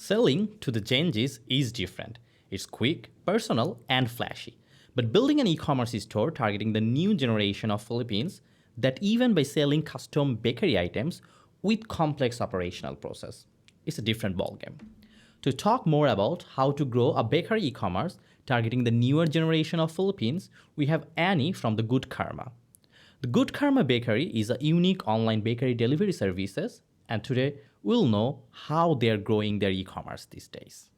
Selling to the Gen Zs is different. It's quick, personal, and flashy. But building an e-commerce store targeting the new generation of Philippines that even by selling custom bakery items with complex operational process, it's a different ballgame. To talk more about how to grow a bakery e-commerce targeting the newer generation of Philippines, we have Annie from the Good Karma. The Good Karma Bakery is a unique online bakery delivery services, and today we'll know how they're growing their e-commerce these days.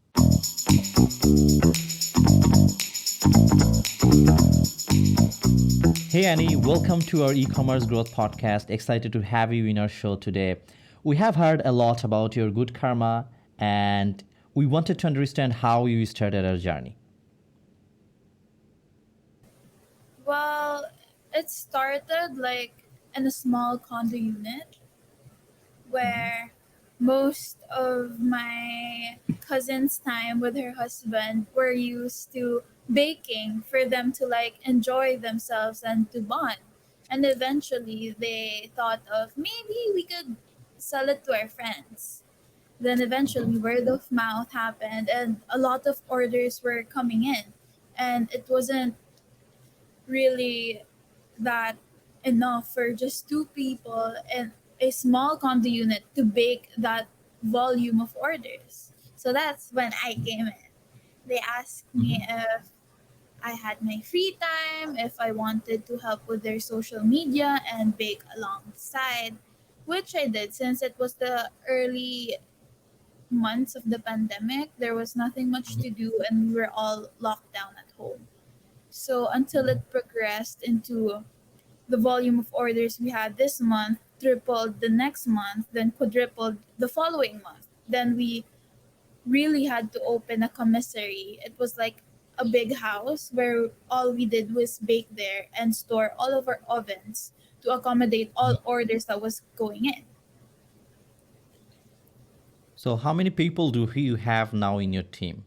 Hey Annie, welcome to our e-commerce growth podcast. Excited to have you in our show today. We have heard a lot about your Good Karma and we wanted to understand how you started our journey. Well, it started like in a small condo unit where most of my cousin's time with her husband were used to baking for them to like enjoy themselves and to bond. And eventually they thought of maybe we could sell it to our friends. Then eventually word of mouth happened and a lot of orders were coming in. And it wasn't really that enough for just two people in a small condo unit to bake that volume of orders. So that's when I came in. They asked me if I had my free time, if I wanted to help with their social media and bake alongside, which I did since it was the early months of the pandemic. There was nothing much to do and we were all locked down at home. So until it progressed into the volume of orders we had this month, tripled the next month, then quadrupled the following month. Then we really had to open a commissary. It was like a big house where all we did was bake there and store all of our ovens to accommodate all orders that was going in. So, how many people do you have now in your team?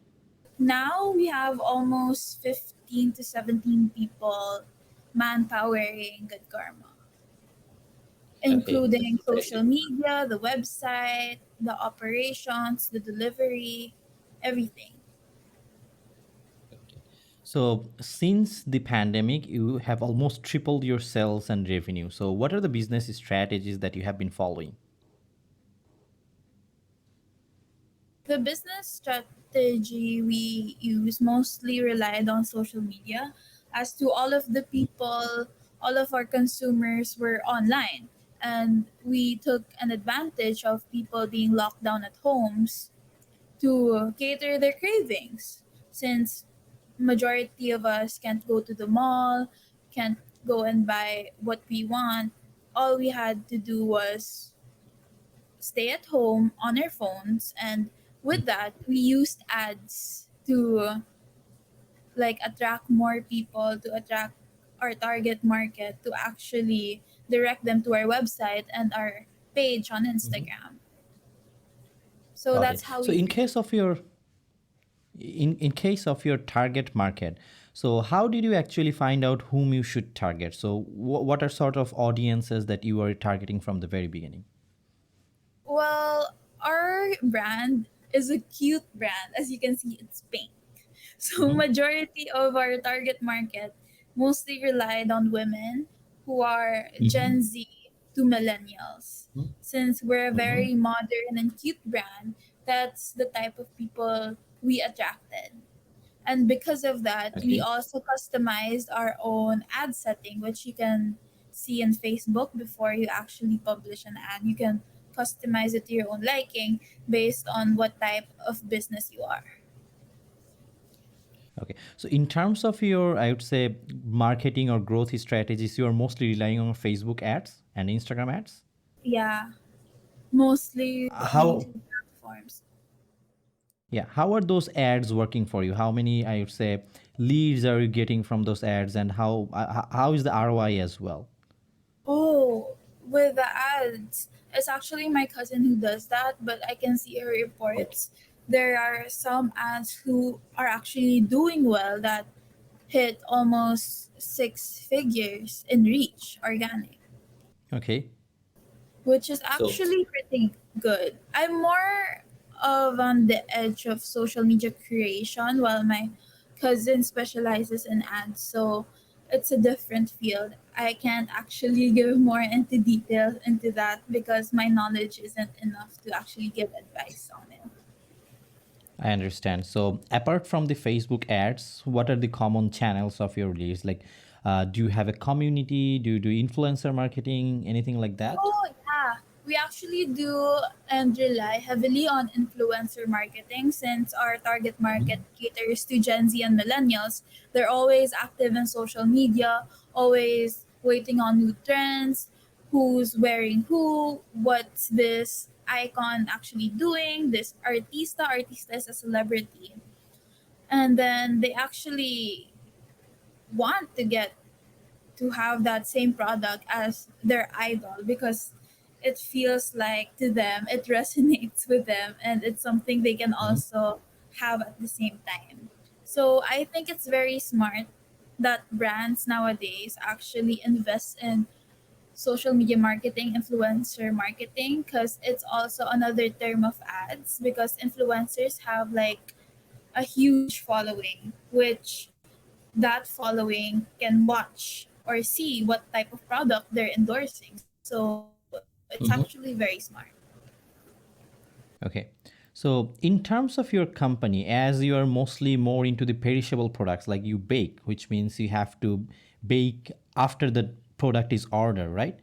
Now we have almost 15 to 17 people manpowering Good Karma, Okay. including social media, the website, the operations, the delivery, everything. So, since the pandemic, you have almost tripled your sales and revenue. So, what are the business strategies that you have been following? The business strategy we use mostly relied on social media, as to all of the people, all of our consumers were online. And we took an advantage of people being locked down at homes to cater their cravings. Since majority of us can't go to the mall, can't go and buy what we want, all we had to do was stay at home on our phones, and with that we used ads to like attract more people, to attract our target market, to actually direct them to our website and our page on Instagram. So Okay. that's how So, we. in case of your target market, so how did you actually find out whom you should target? So, what are sort of audiences that you are targeting from the very beginning? Well, our brand is a cute brand. As you can see, it's pink. So Mm-hmm. majority of our target market mostly relied on women who are Mm-hmm. Gen Z to millennials. Since we're a Mm-hmm. very modern and cute brand, that's the type of people we attracted. And because of that, we Okay. also customized our own ad setting, which you can see in Facebook before you actually publish an ad. You can customize it to your own liking based on what type of business you are. Okay. So, in terms of your, I would say, marketing or growth strategies, you are mostly relying on Facebook ads and Instagram ads. Yeah, mostly on these How two platforms. Yeah, how are those ads working for you? How many, I would say, leads are you getting from those ads, and how is the ROI as well? Oh, with the ads, it's actually my cousin who does that, but I can see her Okay. reports. There are some ads who are actually doing well that hit almost six figures in reach organic, Okay. which is So actually pretty good. I'm more of on the edge of social media creation, while my cousin specializes in ads. So it's a different field. I can't actually give more into detail into that because my knowledge isn't enough to actually give advice on it. I understand. So, apart from the Facebook ads, what are the common channels of your release? Like, do you have a community? Do you do influencer marketing? Anything like that? Oh, yeah. We actually do and rely heavily on influencer marketing since our target market Mhm. caters to Gen Z and millennials. They're always active in social media, always waiting on new trends, who's wearing who, what's this icon actually doing, this artista is a celebrity. And then they actually want to get to have that same product as their idol because it feels like to them it resonates with them and it's something they can Mhm. also have at the same time. So I think it's very smart that brands nowadays actually invest in social media marketing, influencer marketing, because it's also another term of ads because influencers have like a huge following, which that following can watch or see what type of product they're endorsing. So it's actually very Mhm. smart. Okay. So, in terms of your company, as you are mostly more into the perishable products, like you bake, which means you have to bake after the product is ordered, right?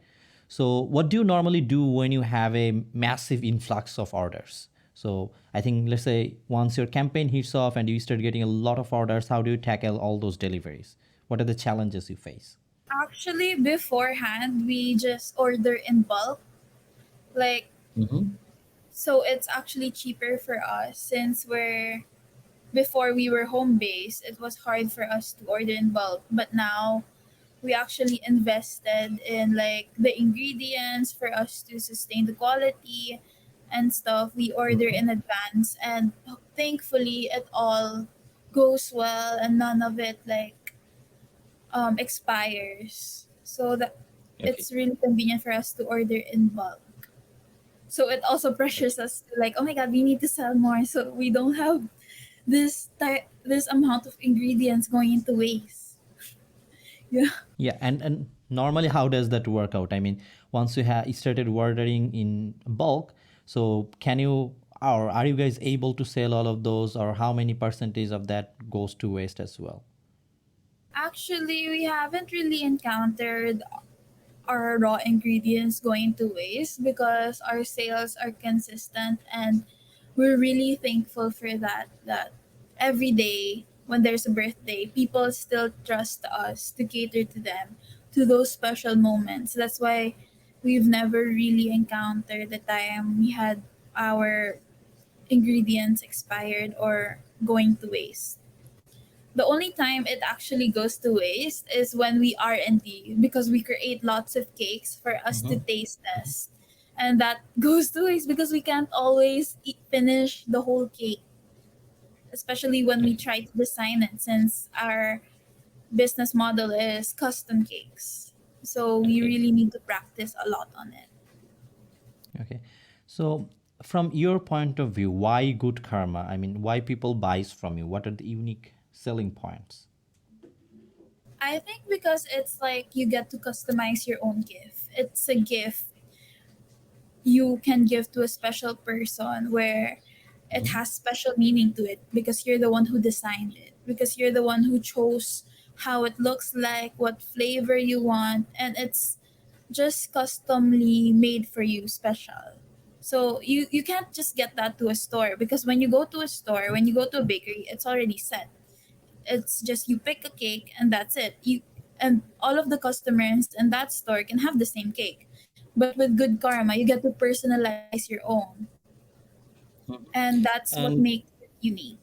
So, what do you normally do when you have a massive influx of orders? So, I think, let's say, once your campaign hits off and you start getting a lot of orders, how do you tackle all those deliveries? What are the challenges you face? Actually, beforehand, we just order in bulk. Like, Mm-hmm. so it's actually cheaper for us since before we were home based, it was hard for us to order in bulk. But now we actually invested in like the ingredients for us to sustain the quality and stuff. We order in advance and thankfully it all goes well and none of it like expires. So that Okay. it's really convenient for us to order in bulk. So it also Okay. pressures us to like, oh my god, we need to sell more so we don't have this amount of ingredients going into waste. Yeah. Yeah, and normally how does that work out? I mean, once you have started ordering in bulk, so can you or are you guys able to sell all of those, or how many percentage of that goes to waste as well? Actually, we haven't really encountered our raw ingredients going to waste because our sales are consistent and we're really thankful for that every day when there's a birthday people still trust us to cater to them to those special moments. That's why we've never really encountered the time we had our ingredients expired or going to waste. The only time it actually goes to waste is when we R&D because we create lots of cakes for us to Mm-hmm. taste test. And that goes to waste because we can't always finish the whole cake, especially when we Okay. try to design it since our business model is custom cakes. So we Okay. really need to practice a lot on it. Okay. So from your point of view, why good karma? I mean, why people buys from you? What are the unique selling points? I think because it's like you get to customize your own gift. It's a gift you can give to a special person where it Mm-hmm. has special meaning to it because you're the one who designed it, because you're the one who chose how it looks like, what flavor you want, and it's just customly made for you special. So you can't just get that to a store because when you go to a store, when you go to a bakery, it's already set. It's just you pick a cake and that's it. You and all of the customers in that store can have the same cake. But with Good Karma, you get to personalize your own. And that's what And makes it unique.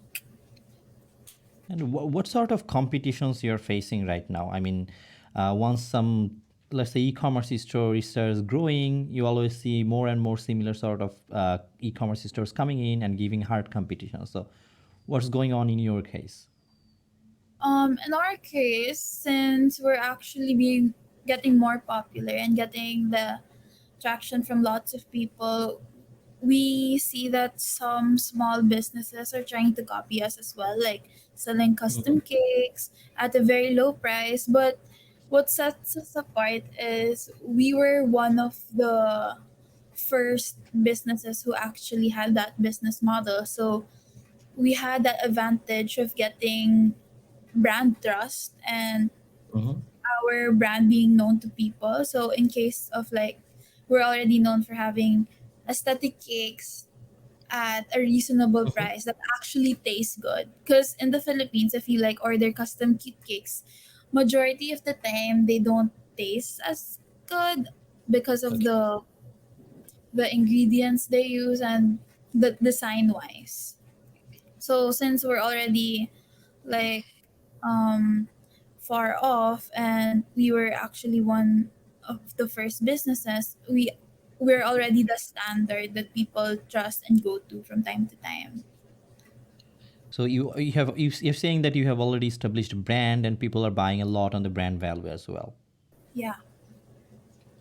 what sort of competitions you're facing right now? I mean, once some, let's say, e-commerce store starts growing, you always see more and more similar sort of e-commerce stores coming in and giving hard competition. So, what's going on in your case? In our case, since we're actually being getting more popular and getting the traction from lots of people, we see that some small businesses are trying to copy us as well, like selling custom Mhm. cakes at a very low price. But what sets us apart is we were one of the first businesses who actually had that business model. So we had that advantage of getting brand trust and Mhm. our brand being known to people. So in case of like, we're already known for having aesthetic cakes at a reasonable Mhm. price that actually tastes good. Because in the Philippines, if you like order custom cute cakes, majority of the time they don't taste as good because of Okay. the ingredients they use and the design wise. So since we're already like um far off and we were actually one of the first businesses, we're already the standard that people trust and go to from time to time. So you're saying that you have already established a brand and people are buying a lot on the brand value as well. Yeah.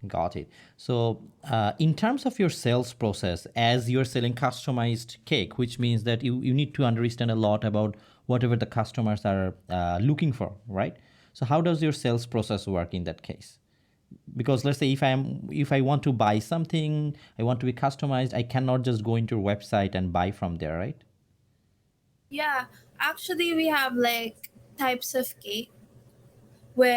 Got it. So, in terms of your sales process, as you're selling customized cake, which means that you need to understand a lot about whatever the customers are looking for, right? So, how does your sales process work in that case? Because let's say if I want to buy something, I want to be customized, I cannot just go into your website and buy from there, right? Yeah, actually we have like types of cake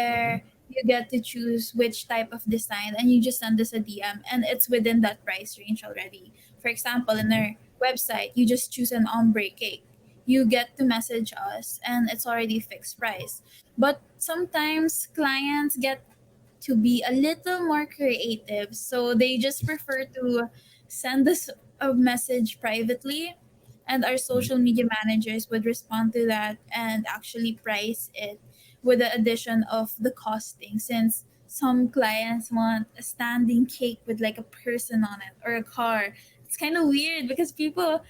Mm-hmm. where you get to choose which type of design and you just send us a DM and it's within that price range already. For example, in Mm-hmm. our website, you just choose an ombre cake. You get to message us and it's already fixed price. But sometimes clients get to be a little more creative. So they just prefer to send us a message privately, and our social media managers would respond to that and actually price it with the addition of the costing, since some clients want a standing cake with like a person on it or a car. It's kind of weird because people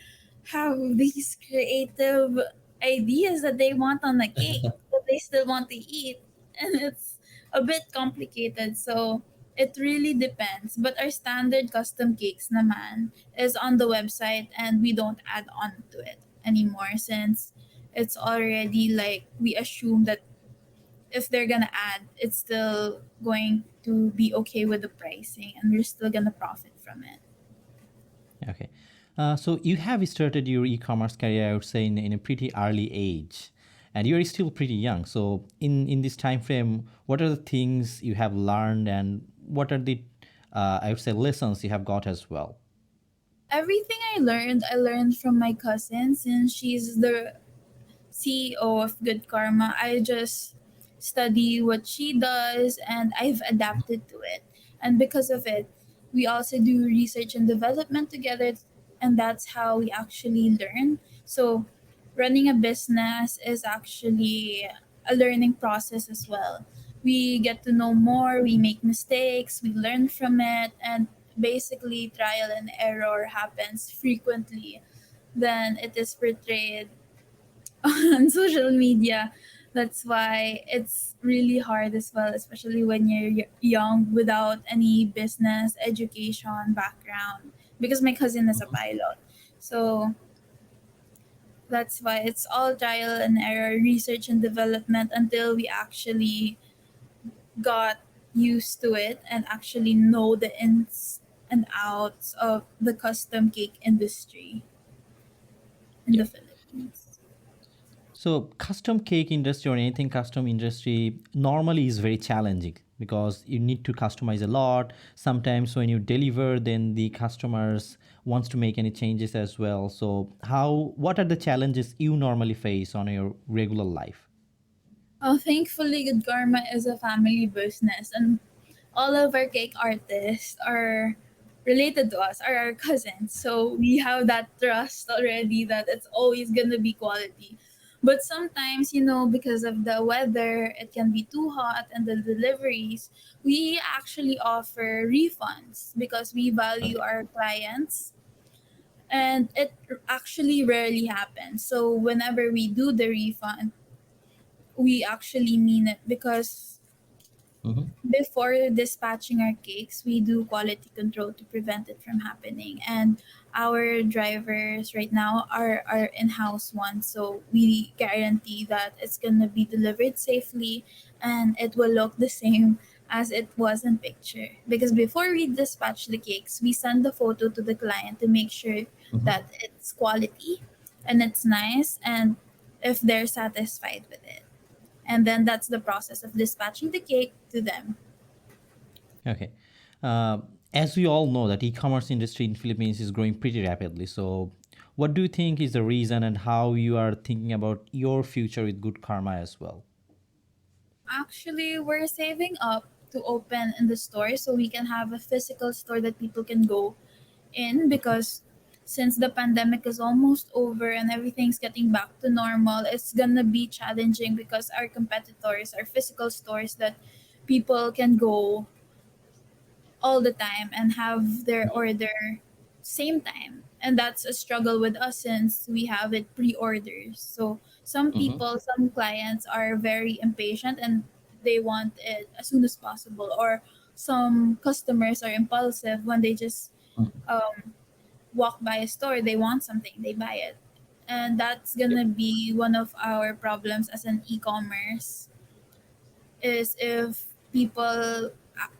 have these creative ideas that they want on the cake, but they still want to eat. And it's a bit complicated. So it really depends. But our standard custom cakes naman is on the website and we don't add on to it anymore, since it's already like we assume that if they're gonna add, it's still going to be okay with the pricing and we're still gonna profit from it. Okay. So you have started your e-commerce career, I would say, in a pretty early age, and you're still pretty young. So in this time frame, what are the things you have learned, and what are the I would say lessons you have got as well? Everything I learned from my cousin, since she's the CEO of Good Karma. I just study what she does and I've adapted to it. And because of it, we also do research and development together, and that's how we actually learn. So, running a business is actually a learning process as well. We get to know more, we make mistakes, we learn from it, and basically trial and error happens frequently than it is portrayed on social media. That's why it's really hard as well, especially when you're young without any business education background. Because my cousin is a pilot. So that's why it's all trial and error, research and development until we actually got used to it and actually know the ins and outs of the custom cake industry in Yeah. the Philippines. So custom cake industry or anything custom industry normally is very challenging because you need to customize a lot. Sometimes when you deliver, then the customers wants to make any changes as well. So what are the challenges you normally face on your regular life? Thankfully, Good Karma is a family business, and all of our cake artists are related to us, are our cousins. So we have that trust already that it's always gonna be quality. But sometimes, because of the weather, it can be too hot, and the deliveries, we actually offer refunds because we value Okay. our clients, and it actually rarely happens. So whenever we do the refund, we actually mean it because Mm-hmm. before dispatching our cakes, we do quality control to prevent it from happening. And our drivers right now are in-house ones, so we guarantee that it's gonna be delivered safely and it will look the same as it was in picture. Because before we dispatch the cakes, we send the photo to the client to make sure Mhm. that it's quality and it's nice and if they're satisfied with it. And then that's the process of dispatching the cake to them. Okay. Uh, as we all know that e-commerce industry in Philippines is growing pretty rapidly. So what do you think is the reason and how you are thinking about your future with Good Karma as well? Actually, we're saving up to open in the store so we can have a physical store that people can go in, because since the pandemic is almost over and everything's getting back to normal, it's gonna be challenging because our competitors are physical stores that people can go all the time and have their order same time. And that's a struggle with us since we have it pre-orders. So some Mm-hmm. people, some clients are very impatient and they want it as soon as possible. Or some customers are impulsive when they just um, walk by a store, they want something, they buy it. And that's Yep. gonna be one of our problems as an e-commerce, is if people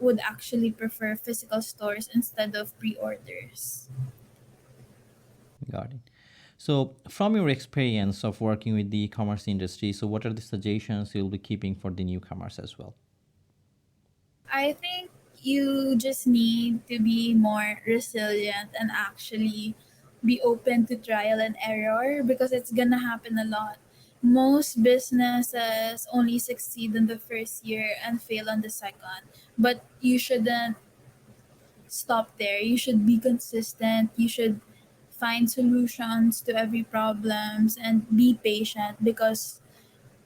would actually prefer physical stores instead of pre-orders. Got it. So, from your experience of working with the e-commerce industry, so what are the suggestions you'll be keeping for the newcomers as well? I think you just need to be more resilient and actually be open to trial and error, because it's gonna happen a lot. Most businesses only succeed in the first year and fail on the second. But you shouldn't stop there. You should be consistent. You should find solutions to every problems and be patient, because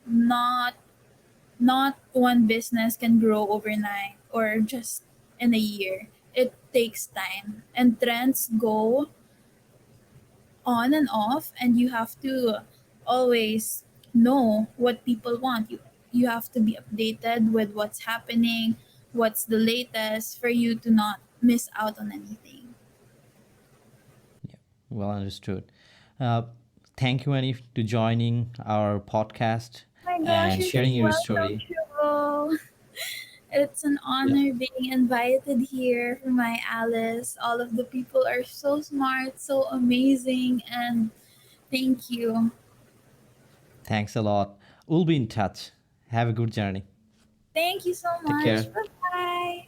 not not one business can grow overnight or just in a year. It takes time and trends go on and off, and you have to always know what people want. You have to be updated with what's happening, what's the latest, for you to not miss out on anything. Yeah, well understood. Uh, Thank you, Annie, to joining our podcast Oh my gosh, and you're sharing so your welcome, story. Shuvo. It's an Yeah, honor being invited here for my Alice. All of the people are so smart, so amazing, and thank you. thanks a lot. We'll be in touch. Have a good journey. Thank you so Take much. care. Bye bye.